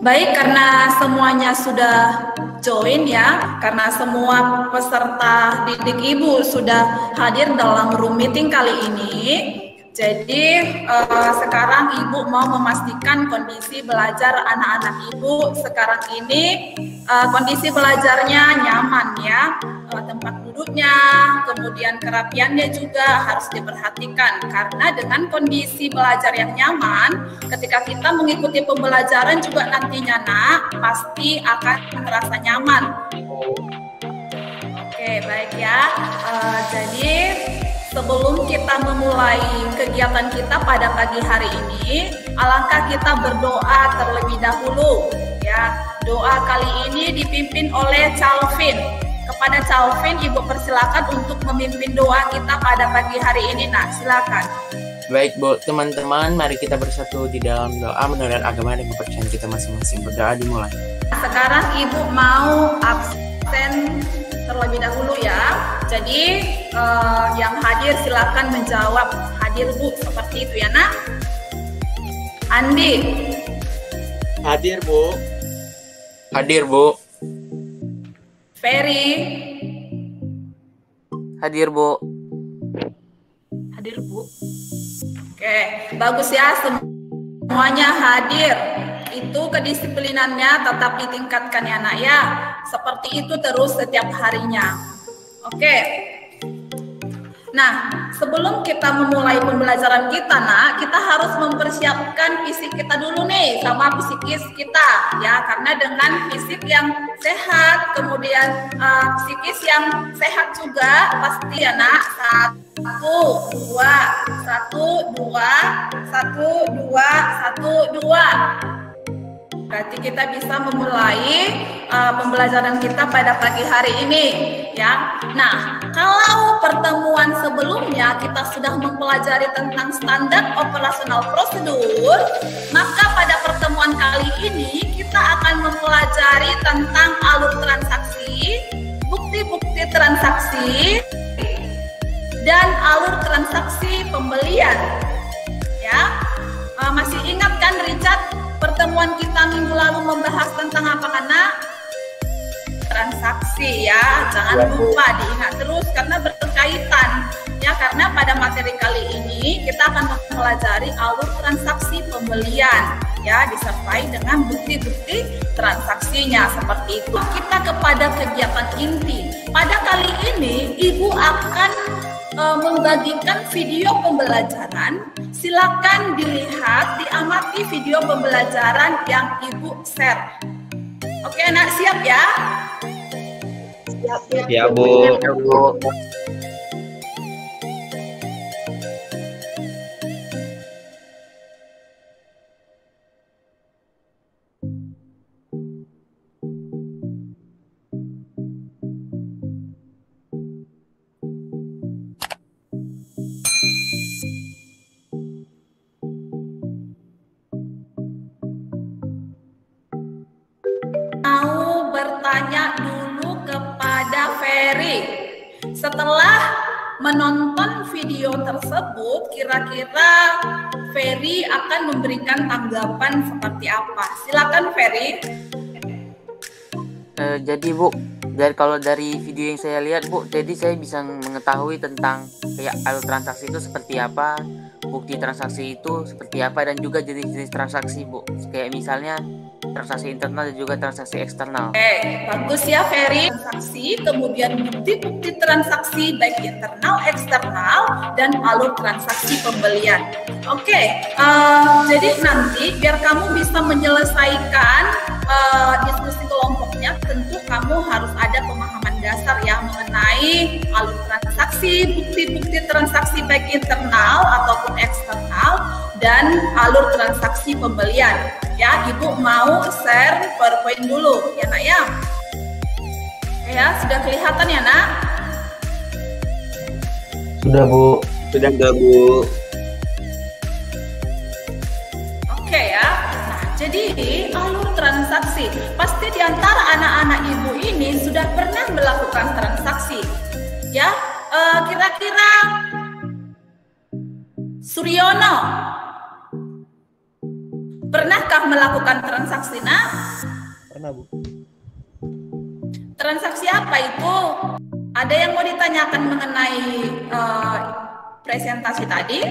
Baik, karena semuanya sudah join ya, karena semua peserta didik Ibu sudah hadir dalam room meeting kali ini. Jadi sekarang Ibu mau memastikan kondisi belajar anak-anak Ibu sekarang ini kondisi belajarnya nyaman ya, tempat duduknya, kemudian kerapiannya juga harus diperhatikan karena dengan kondisi belajar yang nyaman, ketika kita mengikuti pembelajaran juga nantinya nak pasti akan merasa nyaman. Oke, baik ya. Jadi sebelum kita memulai kegiatan kita pada pagi hari ini, alangkah kita berdoa terlebih dahulu ya. Doa kali ini dipimpin oleh Calvin. Kepada Calvin, Ibu persilakan untuk memimpin doa kita pada pagi hari ini. Nah, silakan. Baik Bu, teman-teman, mari kita bersatu di dalam doa menurut agama dan kepercayaan kita masing-masing. Berdoa dimulai. Sekarang Ibu mau absen terlebih dahulu ya. Jadi yang hadir silakan menjawab hadir Bu, seperti itu ya nak. Andi. Hadir Bu. Hadir Bu. Ferry. Hadir Bu. Hadir Bu. Oke, bagus ya, semuanya hadir. Itu kedisiplinannya tetap ditingkatkan ya nak ya. Seperti itu terus setiap harinya. Oke. Nah, sebelum kita memulai pembelajaran kita nak, kita harus mempersiapkan fisik kita dulu nih sama psikis kita ya. Karena dengan fisik yang sehat, kemudian psikis yang sehat juga pasti ya nak. Satu, dua. Berarti kita bisa memulai pembelajaran kita pada pagi hari ini ya. Nah, kalau pertemuan sebelumnya kita sudah mempelajari tentang standar operasional prosedur, maka pada pertemuan kali ini kita akan mempelajari tentang alur transaksi, bukti-bukti transaksi, dan alur transaksi pembelian ya. Masih ingat kan Richard, pertemuan kita minggu lalu membahas tentang apa karena transaksi ya. Jangan lupa diingat terus karena berkaitan ya, karena pada materi kali ini kita akan mempelajari alur transaksi pembelian ya, disertai dengan bukti-bukti transaksinya seperti itu. Kita kepada kegiatan inti. Pada kali ini Ibu akan membagikan video pembelajaran. Silakan dilihat, diamati video pembelajaran yang Ibu share. Oke, anak siap ya? Siap Bu. Bertanya dulu kepada Ferry. Setelah menonton video tersebut, kira-kira Ferry akan memberikan tanggapan seperti apa? Silakan Ferry. Jadi Bu, kalau dari video yang saya lihat Bu, jadi saya bisa mengetahui tentang kayak alur transaksi itu seperti apa, bukti transaksi itu seperti apa, dan juga jenis-jenis transaksi Bu. Kayak misalnya transaksi internal dan juga transaksi eksternal. Bagus ya Ferry. Transaksi, kemudian bukti-bukti transaksi baik internal, eksternal, dan alur transaksi pembelian. Jadi nanti biar kamu bisa menyelesaikan diskusi kelompoknya, tentu kamu harus ada pemahaman dasar ya mengenai alur transaksi, bukti-bukti transaksi baik internal ataupun eksternal, dan alur transaksi pembelian. Ya, Ibu mau share PowerPoint dulu ya nak ya. Ya, sudah kelihatan ya nak? Sudah Bu. Sudah Bu. Oke ya. Nah, jadi alur transaksi. Pasti di antara anak-anak Ibu ini sudah pernah melakukan transaksi. Ya, kira-kira Suryono, pernah Pernahkah melakukan transaksi? Nah, Pernah, Bu. transaksi apa itu? Ada yang mau ditanyakan mengenai presentasi tadi?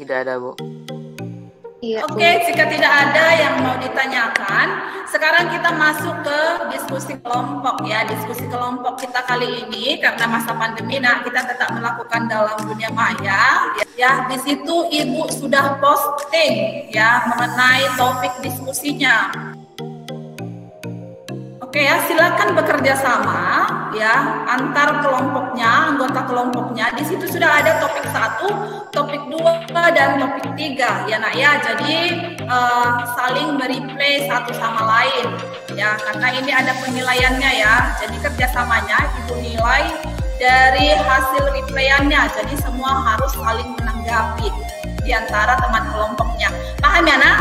Tidak ada, Bu. Iya, Bu. Oke, jika tidak ada yang mau ditanyakan, sekarang kita masuk ke diskusi kelompok ya. Diskusi kelompok kita kali ini karena masa pandemi, nah kita tetap melakukan dalam dunia maya. Ya, di situ Ibu sudah posting ya mengenai topik diskusinya. Oke ya, silakan bekerja sama ya antar kelompoknya, anggota kelompoknya. Di situ sudah ada topik 1, topik 2 dan topik 3 ya nak ya. Jadi saling mereplay satu sama lain ya, karena ini ada penilaiannya ya. Jadi kerjasamanya Ibu nilai dari hasil replayannya. Jadi semua harus saling menanggapi di antara teman kelompoknya. Paham ya nak?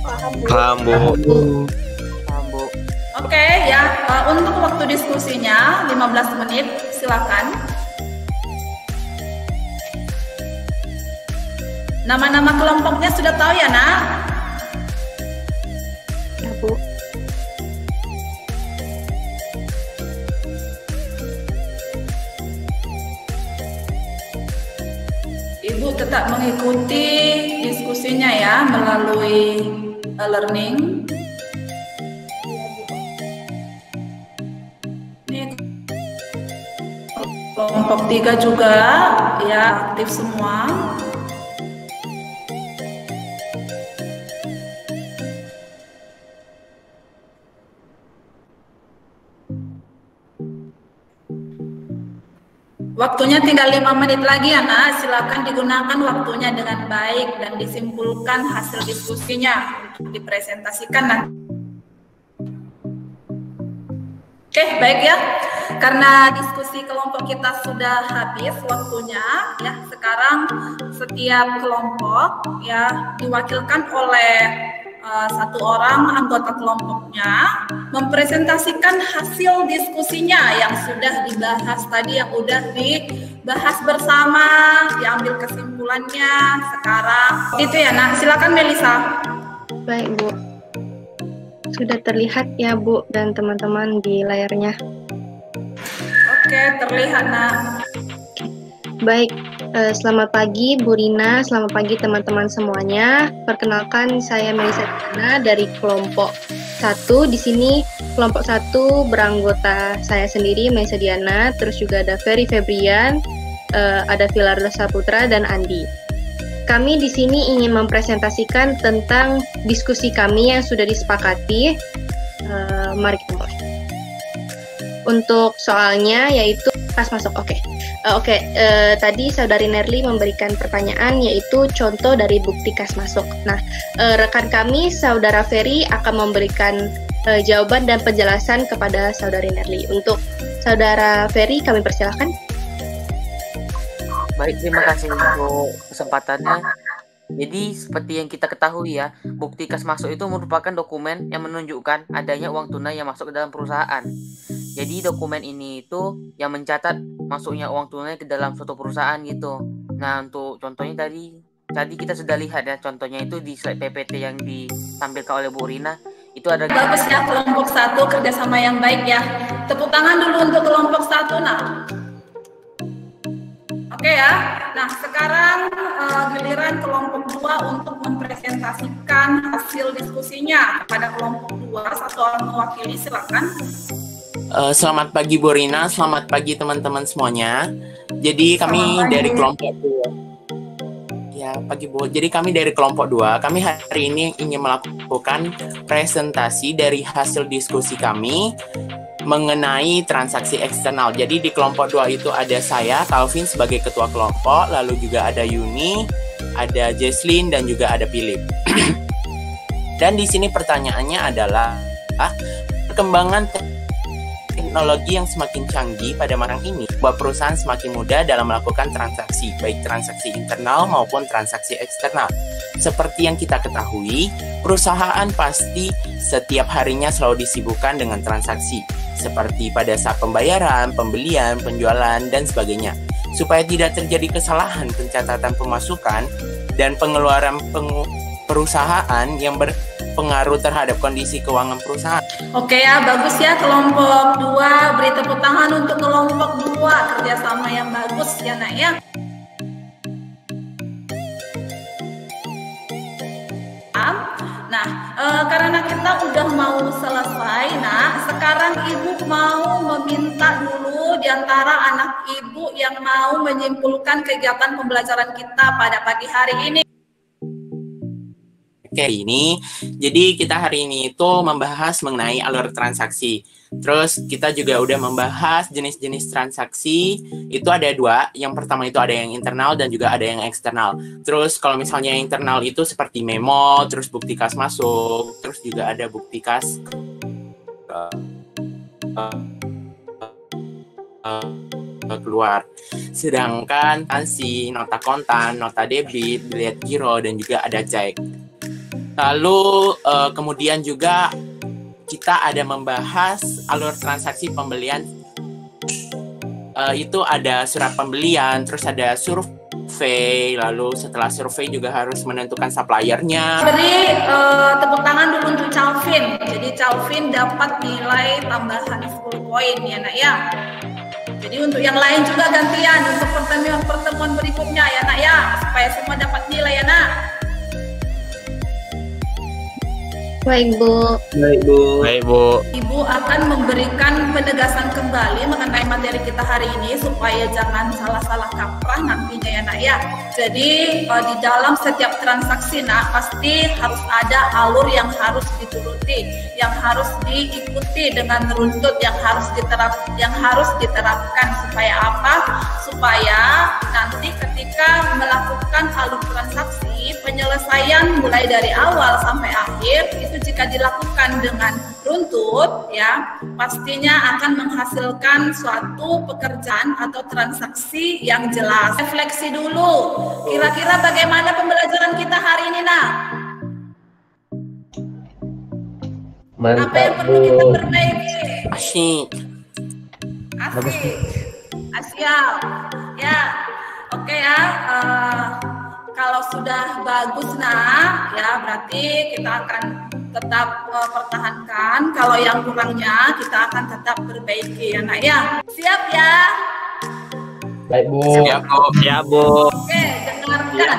Paham, Bu. Paham, Bu. Oke ya, untuk waktu diskusinya 15 menit, silakan. Nama-nama kelompoknya sudah tahu ya nak? Ya, Bu. Ibu tetap mengikuti diskusinya ya melalui learning. Kelompok 3 juga ya aktif semua. Waktunya tinggal 5 menit lagi ya nak. Silakan digunakan waktunya dengan baik dan disimpulkan hasil diskusinya untuk dipresentasikan nanti. Oke, baik ya. Karena diskusi kelompok kita sudah habis waktunya, ya sekarang setiap kelompok ya diwakilkan oleh satu orang anggota kelompoknya mempresentasikan hasil diskusinya yang sudah dibahas tadi, yang udah dibahas bersama, diambil kesimpulannya sekarang. Itu ya nak, silakan Melisa. Baik, Bu. Sudah terlihat ya, Bu, dan teman-teman di layarnya. Oke, terlihat nak. Baik, selamat pagi Bu Rina, selamat pagi teman-teman semuanya. Perkenalkan, saya Melisa Diana dari kelompok 1. Di sini kelompok 1 beranggota saya sendiri, Melisa Diana, terus juga ada Ferry Febrian, ada Filardo Saputra, dan Andi. Kami di sini ingin mempresentasikan tentang diskusi kami yang sudah disepakati. Mari kita mulai. Untuk soalnya yaitu kas masuk. Tadi Saudari Nerli memberikan pertanyaan yaitu contoh dari bukti kas masuk. Nah, rekan kami Saudara Ferry akan memberikan jawaban dan penjelasan kepada Saudari Nerli. Untuk Saudara Ferry kami persilahkan. Baik, terima kasih untuk kesempatannya. Jadi seperti yang kita ketahui ya, bukti kas masuk itu merupakan dokumen yang menunjukkan adanya uang tunai yang masuk ke dalam perusahaan. Jadi dokumen ini itu yang mencatat masuknya uang tunai ke dalam suatu perusahaan gitu. Nah, untuk contohnya tadi kita sudah lihat ya, contohnya itu di slide PPT yang ditampilkan oleh Bu Rina. Itu ada Bagus ya kelompok 1, kerjasama yang baik ya. Tepuk tangan dulu untuk kelompok 1 nah. Oke ya. Nah, sekarang giliran kelompok 2 untuk mempresentasikan hasil diskusinya kepada kelompok 2. Satu orang mewakili, silakan. Selamat pagi Bu Rina, selamat pagi teman-teman semuanya. Jadi kami dari kelompok 2. Ya, pagi Bu. Jadi kami dari kelompok 2, kami hari ini ingin melakukan presentasi dari hasil diskusi kami mengenai transaksi eksternal. Jadi di kelompok 2 itu ada saya, Calvin sebagai ketua kelompok, lalu juga ada Yuni, ada Jesslyn, dan juga ada Philip. Dan di sini pertanyaannya adalah perkembangan teknologi yang semakin canggih pada masa ini membuat perusahaan semakin mudah dalam melakukan transaksi, baik transaksi internal maupun transaksi eksternal. Seperti yang kita ketahui, perusahaan pasti setiap harinya selalu disibukkan dengan transaksi, seperti pada saat pembayaran, pembelian, penjualan, dan sebagainya. supaya tidak terjadi kesalahan pencatatan pemasukan dan pengeluaran perusahaan yang berpengaruh terhadap kondisi keuangan perusahaan. Oke ya, bagus ya kelompok 2. Beri tepuk tangan untuk kelompok 2. Kerjasama yang bagus ya nak ya. Nah, karena kita udah mau selesai, nah sekarang ibu mau meminta dulu di antara anak ibu yang mau menyimpulkan kegiatan pembelajaran kita pada pagi hari ini. Oke, jadi kita hari ini itu membahas mengenai alur transaksi. Terus kita juga udah membahas jenis-jenis transaksi. Itu ada 2. Yang pertama itu ada yang internal dan juga ada yang eksternal. Terus kalau misalnya yang internal itu seperti memo, terus bukti kas masuk, terus juga ada bukti kas keluar. Sedangkan tansi, nota kontan, nota debit, bilet giro, dan juga ada cek. Lalu kemudian juga kita ada membahas alur transaksi pembelian. Itu ada surat pembelian, terus ada survei, lalu setelah survei juga harus menentukan suppliernya. Beri tepuk tangan dulu untuk Calvin. Jadi Calvin dapat nilai tambahan 10 poin ya nak ya. Jadi untuk yang lain juga gantian untuk pertemuan berikutnya ya nak ya, supaya semua dapat nilai ya nak. Baik, Bu. Baik, Bu. Baik, Bu. Ibu akan memberikan penegasan kembali mengenai materi kita hari ini supaya jangan salah-salah kaprah nantinya ya nak ya. Jadi di dalam setiap transaksi nak pasti harus ada alur yang harus dituruti, yang harus diikuti dengan runtut, yang harus diterapkan supaya apa? Supaya nanti ketika melakukan alur transaksi, penyelesaian mulai dari awal sampai akhir itu jika dilakukan dengan runtut ya pastinya akan menghasilkan suatu pekerjaan atau transaksi yang jelas. Refleksi dulu, kira-kira bagaimana pembelajaran kita hari ini nak? Mantap, apa yang perlu kita Bu. perbaiki? Asyik. Siap ya. Oke ya, kalau sudah bagus nah ya berarti kita akan tetap pertahankan. Kalau yang kurangnya kita akan tetap perbaiki ya nak ya. Siap ya? Baik, Bu. Siap, Bu. Siap, Bu. Oke, dengarkan.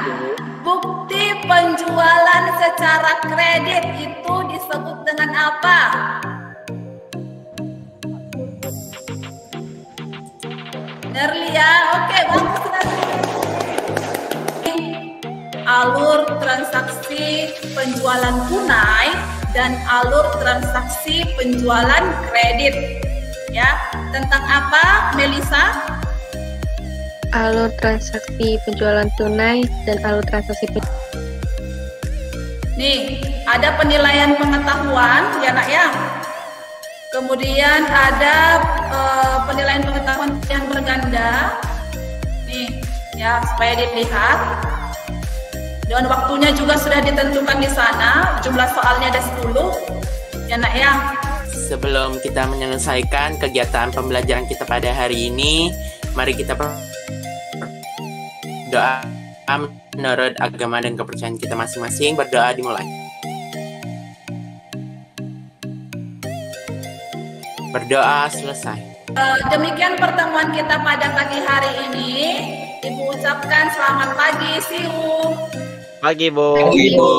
Bukti penjualan secara kredit itu disebut dengan apa? Nerlia, oke, bagus Nerlia. Alur transaksi penjualan tunai dan alur transaksi penjualan kredit. Ya, tentang apa, Melisa? Alur transaksi penjualan tunai dan alur transaksi Nih, ada penilaian pengetahuan, ya nak ya. Kemudian ada penilaian pengetahuan yang berganda. Nih, ya supaya dilihat. Dan waktunya juga sudah ditentukan di sana. Jumlah soalnya ada 10, ya nak ya. Sebelum kita menyelesaikan kegiatan pembelajaran kita pada hari ini, mari kita berdoa menurut agama dan kepercayaan kita masing-masing. Berdoa dimulai. Berdoa selesai. Demikian pertemuan kita pada pagi hari ini. Ibu ucapkan selamat pagi, see you. Pagi, Bu. Pagi, Bu.